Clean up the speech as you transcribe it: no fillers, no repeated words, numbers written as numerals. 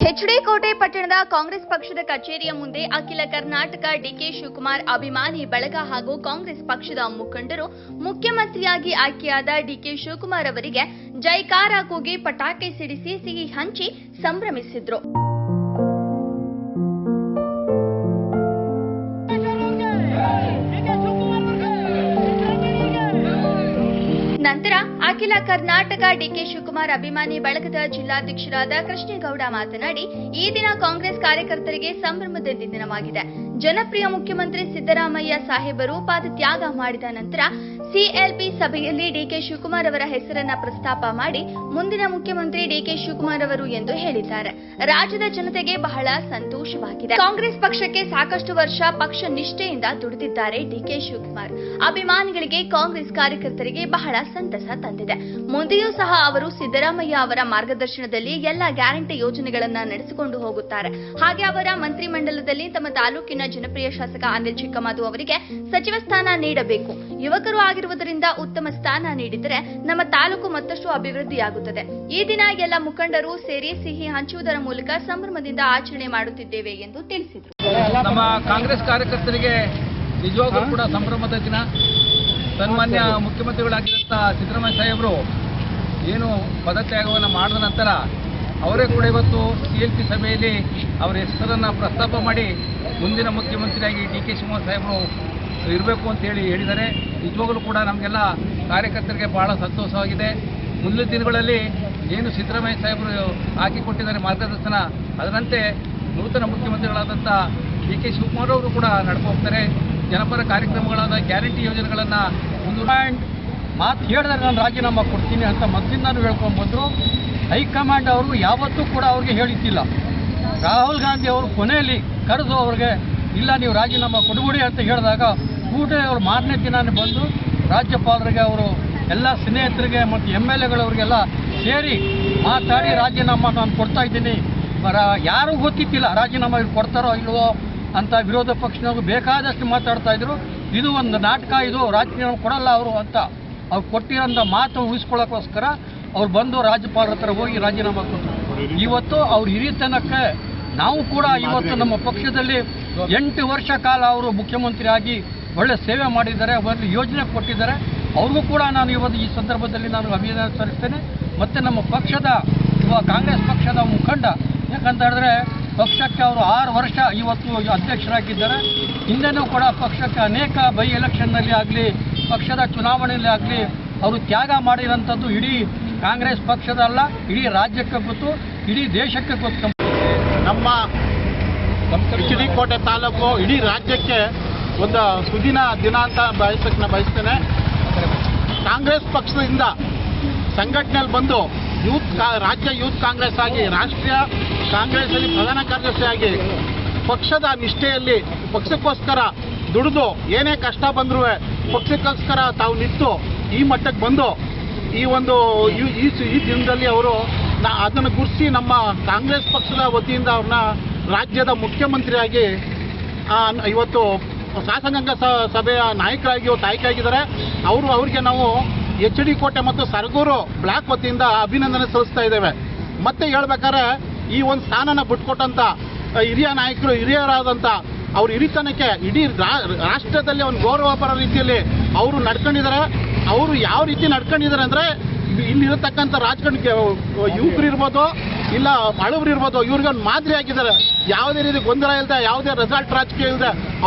HD ಕೋಟೆ ಪಟ್ಟಣದ ಕಾಂಗ್ರೆಸ್ ಪಕ್ಷದ ಕಚೇರಿಯ ಮುಂದೆ ಅಖಿಲ ಕರ್ನಾಟಕ ಡಿಕೆ ಶಿವಕುಮಾರ್ ಅಭಿಮಾನಿ ಬಳಗ ಹಾಗೂ ಕಾಂಗ್ರೆಸ್ ಪಕ್ಷದ ಮುಖಂಡರು ಮುಖ್ಯಮಂತ್ರಿಯಾಗಿ ಆಯ್ಕೆಯಾದ ಡಿಕೆ ಶಿವಕುಮಾರ್ ಅವರಿಗೆ ಜೈಕಾರ ಕೂಗಿ ಪಟಾಕಿ ಸಿಡಿಸಿ ಸಿಹಿ ಹಂಚಿ ಸಂಭ್ರಮಿಸಿದ್ರು. ನಂತರ ಅಖಿಲ ಕರ್ನಾಟಕ ಡಿಕೆ ಶಿವಕುಮಾರ್ ಅಭಿಮಾನಿ ಬಳಗದ ಜಿಲ್ಲಾಧ್ಯಕ್ಷರಾದ ಕೃಷ್ಣೇಗೌಡ ಮಾತನಾಡಿ, ಈ ದಿನ ಕಾಂಗ್ರೆಸ್ ಕಾರ್ಯಕರ್ತರಿಗೆ ಸಂಭ್ರಮದ ದಿನವಾಗಿದೆ. ಜನಪ್ರಿಯ ಮುಖ್ಯಮಂತ್ರಿ ಸಿದ್ದರಾಮಯ್ಯ ಸಾಹೇಬರು ಪಾದತ್ಯಾಗ ಮಾಡಿದ ನಂತರ ಸಿಎಲ್ಪಿ ಸಭೆಯಲ್ಲಿ ಡಿಕೆ ಶಿವಕುಮಾರ್ ಅವರ ಹೆಸರನ್ನ ಪ್ರಸ್ತಾಪ ಮಾಡಿ ಮುಂದಿನ ಮುಖ್ಯಮಂತ್ರಿ ಡಿಕೆ ಶಿವಕುಮಾರ್ ಅವರು ಎಂದು ಹೇಳಿದ್ದಾರೆ. ರಾಜ್ಯದ ಜನತೆಗೆ ಬಹಳ ಸಂತೋಷವಾಗಿದೆ. ಕಾಂಗ್ರೆಸ್ ಪಕ್ಷಕ್ಕೆ ಸಾಕಷ್ಟು ವರ್ಷ ಪಕ್ಷ ನಿಷ್ಠೆಯಿಂದ ದುಡಿದಿದ್ದಾರೆ ಡಿಕೆ ಶಿವಕುಮಾರ್. ಅಭಿಮಾನಿಗಳಿಗೆ ಕಾಂಗ್ರೆಸ್ ಕಾರ್ಯಕರ್ತರಿಗೆ ಬಹಳ ಸಂತಸ ತಂದಿದೆ. ಮುಂದೆಯೂ ಸಹ ಅವರು ಸಿದ್ದರಾಮಯ್ಯ ಅವರ ಮಾರ್ಗದರ್ಶನದಲ್ಲಿ ಎಲ್ಲ ಗ್ಯಾರಂಟಿ ಯೋಜನೆಗಳನ್ನ ನಡೆಸಿಕೊಂಡು ಹೋಗುತ್ತಾರೆ. ಹಾಗೆ ಅವರ ಮಂತ್ರಿಮಂಡಲದಲ್ಲಿ ತಮ್ಮ ತಾಲೂಕಿನ ಜನಪ್ರಿಯ ಶಾಸಕ ಅನಿಲ್ ಚಿಕ್ಕಮಾದು ಅವರಿಗೆ ಸಚಿವ ಸ್ಥಾನ ನೀಡಬೇಕು. ಯುವಕರು ಆಗಿರುವುದರಿಂದ ಉತ್ತಮ ಸ್ಥಾನ ನೀಡಿದರೆ ನಮ್ಮ ತಾಲೂಕು ಮತ್ತಷ್ಟು ಅಭಿವೃದ್ಧಿಯಾಗುತ್ತದೆ. ಈ ದಿನ ಎಲ್ಲ ಮುಖಂಡರು ಸೇರಿ ಸಿಹಿ ಹಂಚುವುದರ ಮೂಲಕ ಸಂಭ್ರಮದಿಂದ ಆಚರಣೆ ಮಾಡುತ್ತಿದ್ದೇವೆ ಎಂದು ತಿಳಿಸಿದರು. ನಮ್ಮ ಕಾಂಗ್ರೆಸ್ ಕಾರ್ಯಕರ್ತರಿಗೆ ನಿಜವಾಗ್ಲೂ ಕೂಡ ಸಂಭ್ರಮದ ದಿನ. ಸನ್ಮಾನ್ಯ ಮುಖ್ಯಮಂತ್ರಿಗಳಾಗಿದ್ದಂಥ ಸಿದ್ದರಾಮಯ್ಯ ಸಾಹೇಬರು ಏನು ಪದತ್ಯಾಗವನ್ನು ಮಾಡಿದ ನಂತರ ಅವರೇ ಕೂಡ ಇವತ್ತು ಸಿಎಲ್ಪಿ ಸಭೆಯಲ್ಲಿ ಅವರ ಹೆಸರನ್ನು ಪ್ರಸ್ತಾಪ ಮಾಡಿ ಮುಂದಿನ ಮುಖ್ಯಮಂತ್ರಿಯಾಗಿ ಡಿಕೆ ಶಿವಕುಮಾರ್ ಸಾಹೇಬರು ಇರಬೇಕು ಅಂತೇಳಿ ಹೇಳಿದ್ದಾರೆ. ನಿಜವಾಗಲೂ ಕೂಡ ನಮಗೆಲ್ಲ ಕಾರ್ಯಕರ್ತರಿಗೆ ಬಹಳ ಸಂತೋಷವಾಗಿದೆ. ಮುಂದಿನ ದಿನಗಳಲ್ಲಿ ಏನು ಸಿದ್ದರಾಮಯ್ಯ ಸಾಹೇಬರು ಹಾಕಿಕೊಟ್ಟಿದ್ದಾರೆ ಮಾರ್ಗದರ್ಶನ, ಅದರಂತೆ ನೂತನ ಮುಖ್ಯಮಂತ್ರಿಗಳಾದಂಥ ಡಿಕೆ ಶಿವಕುಮಾರ್ ಅವರು ಕೂಡ ನಡ್ಕೋಗ್ತಾರೆ. ಜನಪರ ಕಾರ್ಯಕ್ರಮಗಳಾದ ಗ್ಯಾರಂಟಿ ಯೋಜನೆಗಳನ್ನು ಮಾತು ಹೇಳಿದ್ರೆ ನಾನು ರಾಜೀನಾಮೆ ಕೊಡ್ತೀನಿ ಅಂತ ಮೊದಲಿಂದನೂ ಹೇಳ್ಕೊಂಡ್ಬಂದರು. ಹೈಕಮಾಂಡ್ ಅವರು ಯಾವತ್ತೂ ಕೂಡ ಅವ್ರಿಗೆ ಹೇಳಿದ್ದಿಲ್ಲ. ರಾಹುಲ್ ಗಾಂಧಿ ಅವರು ಕೊನೆಯಲ್ಲಿ ಕರೆದು ಅವ್ರಿಗೆ ಇಲ್ಲ ನೀವು ರಾಜೀನಾಮೆ ಕೊಡ್ಬಿಡಿ ಅಂತ ಹೇಳಿದಾಗ ಕೂಡಲೇ ಅವರು ಮಾರನೇ ದಿನಾನೇ ಬಂದು ರಾಜ್ಯಪಾಲರಿಗೆ ಅವರು ಎಲ್ಲ ಸ್ನೇಹಿತರಿಗೆ ಮತ್ತು MLAಗಳವ್ರಿಗೆಲ್ಲ ಸೇರಿ ಮಾತಾಡಿ ರಾಜೀನಾಮೆ ನಾನು ಕೊಡ್ತಾ ಇದ್ದೀನಿ. ಯಾರೂ ಗೊತ್ತಿದ್ದಿಲ್ಲ ರಾಜೀನಾಮೆ ಕೊಡ್ತಾರೋ ಇಲ್ವೋ ಅಂತ ವಿರೋಧ ಪಕ್ಷದವರು ಬೇಕಾದಷ್ಟು ಮಾತಾಡ್ತಾ ಇದ್ರು. ಇದು ಒಂದು ನಾಟಕ, ಇದು ರಾಜೀನಾಮೆ ಕೊಡಲ್ಲ ಅವರು ಅಂತ ಅವ್ರು ಕೊಟ್ಟಿರೋಂಥ ಮಾತು ಉಳಿಸ್ಕೊಳ್ಳೋಕ್ಕೋಸ್ಕರ ಅವ್ರು ಬಂದು ರಾಜ್ಯಪಾಲರ ಹತ್ರ ಹೋಗಿ ರಾಜೀನಾಮೆ ಕೊಟ್ಟರು. ಇವತ್ತು ಅವ್ರ ಹಿರಿತನಕ್ಕೆ ನಾವು ಕೂಡ ಇವತ್ತು ನಮ್ಮ ಪಕ್ಷದಲ್ಲಿ 8 ವರ್ಷ ಕಾಲ ಅವರು ಮುಖ್ಯಮಂತ್ರಿ ಆಗಿ ಒಳ್ಳೆ ಸೇವೆ ಮಾಡಿದ್ದಾರೆ, ಒಂದು ಯೋಜನೆ ಕೊಟ್ಟಿದ್ದಾರೆ. ಅವ್ರಿಗೂ ಕೂಡ ನಾನು ಇವತ್ತು ಈ ಸಂದರ್ಭದಲ್ಲಿ ನಾನು ಅಭಿನಂದನೆ ಸಲ್ಲಿಸ್ತೇನೆ. ಮತ್ತು ನಮ್ಮ ಪಕ್ಷದ ಕಾಂಗ್ರೆಸ್ ಪಕ್ಷದ ಮುಖಂಡ, ಯಾಕಂತ ಹೇಳಿದ್ರೆ ಪಕ್ಷಕ್ಕೆ ಅವರು 6 ವರ್ಷ ಇವತ್ತು ಅಧ್ಯಕ್ಷರಾಗಿದ್ದಾರೆ. ಹಿಂದೆನೂ ಕೂಡ ಪಕ್ಷಕ್ಕೆ ಅನೇಕ ಬೈ ಎಲೆಕ್ಷನ್ನಲ್ಲಿ ಆಗಲಿ ಪಕ್ಷದ ಚುನಾವಣೆಯಲ್ಲಿ ಆಗಲಿ ಅವರು ತ್ಯಾಗ ಮಾಡಿರೋಂಥದ್ದು ಇಡೀ ಕಾಂಗ್ರೆಸ್ ಪಕ್ಷದಲ್ಲ, ಇಡೀ ರಾಜ್ಯಕ್ಕೆ ಗೊತ್ತು, ಇಡೀ ದೇಶಕ್ಕೆ ಗೊತ್ತು. ನಮ್ಮ ಎಚ್.ಡಿ. ಕೋಟೆ ತಾಲೂಕು ಇಡೀ ರಾಜ್ಯಕ್ಕೆ ಒಂದು ಸುದಿನ ದಿನ ಅಂತ ಬಯಸ್ತೇನೆ. ಕಾಂಗ್ರೆಸ್ ಪಕ್ಷದಿಂದ ಸಂಘಟನೆಯಲ್ಲಿ ಬಂದು ರಾಜ್ಯ ಯೂತ್ ಕಾಂಗ್ರೆಸ್ ಆಗಿ, ರಾಷ್ಟ್ರೀಯ ಕಾಂಗ್ರೆಸ್ಸಲ್ಲಿ ಪ್ರಧಾನ ಕಾರ್ಯದರ್ಶಿಯಾಗಿ ಪಕ್ಷದ ನಿಷ್ಠೆಯಲ್ಲಿ ಪಕ್ಷಕ್ಕೋಸ್ಕರ ದುಡಿದು ಏನೇ ಕಷ್ಟ ಬಂದರೂ ಪಕ್ಷಕ್ಕೋಸ್ಕರ ತಾವು ನಿಂತು ಈ ಮಟ್ಟಕ್ಕೆ ಬಂದು ಈ ಒಂದು ಈ ದಿನದಲ್ಲಿ ಅವರು ಅದನ್ನು ಗುರುತಿಸಿ ನಮ್ಮ ಕಾಂಗ್ರೆಸ್ ಪಕ್ಷದ ವತಿಯಿಂದ ಅವ್ರನ್ನ ರಾಜ್ಯದ ಮುಖ್ಯಮಂತ್ರಿಯಾಗಿ ಇವತ್ತು ಶಾಸಕಾಂಗ ಸಭೆಯ ನಾಯಕರಾಗಿ ಇವತ್ತು ಆಯ್ಕೆಯಾಗಿದ್ದಾರೆ. ಅವ್ರಿಗೆ ನಾವು ಎಚ್.ಡಿ. ಕೋಟೆ ಮತ್ತು ಸರಗೂರು ಬ್ಲಾಕ್ ವತಿಯಿಂದ ಅಭಿನಂದನೆ ಸಲ್ಲಿಸ್ತಾ ಇದ್ದೇವೆ. ಮತ್ತೆ ಹೇಳ್ಬೇಕಾದ್ರೆ ಈ ಒಂದು ಸ್ಥಾನನ ಬಿಟ್ಕೊಟ್ಟಂಥ ಹಿರಿಯ ನಾಯಕರು, ಹಿರಿಯರಾದಂಥ ಅವ್ರ ಹಿರಿತನಕ್ಕೆ ಇಡೀ ರಾಷ್ಟ್ರದಲ್ಲಿ ಒಂದು ಗೌರವ ಬರೋ ರೀತಿಯಲ್ಲಿ ಅವರು ನಡ್ಕೊಂಡಿದ್ದಾರೆ. ಅವರು ಯಾವ ರೀತಿ ನಡ್ಕೊಂಡಿದ್ದಾರೆ ಅಂದರೆ ಇಲ್ಲಿರತಕ್ಕಂಥ ರಾಜಕಾರಣ ಯುವಕರು ಇರ್ಬೋದು, ಇಲ್ಲ ಹಳಬರು ಇರ್ಬೋದು, ಇವ್ರಿಗೆ ಒಂದು ಮಾದರಿ ಆಗಿದ್ದಾರೆ. ಯಾವುದೇ ರೀತಿ ಗೊಂದಲ ಇಲ್ಲದೆ, ಯಾವುದೇ ರೆಸಾರ್ಟ್ ರಾಜಕೀಯ ಇಲ್ಲದೆ ಅವ್ರು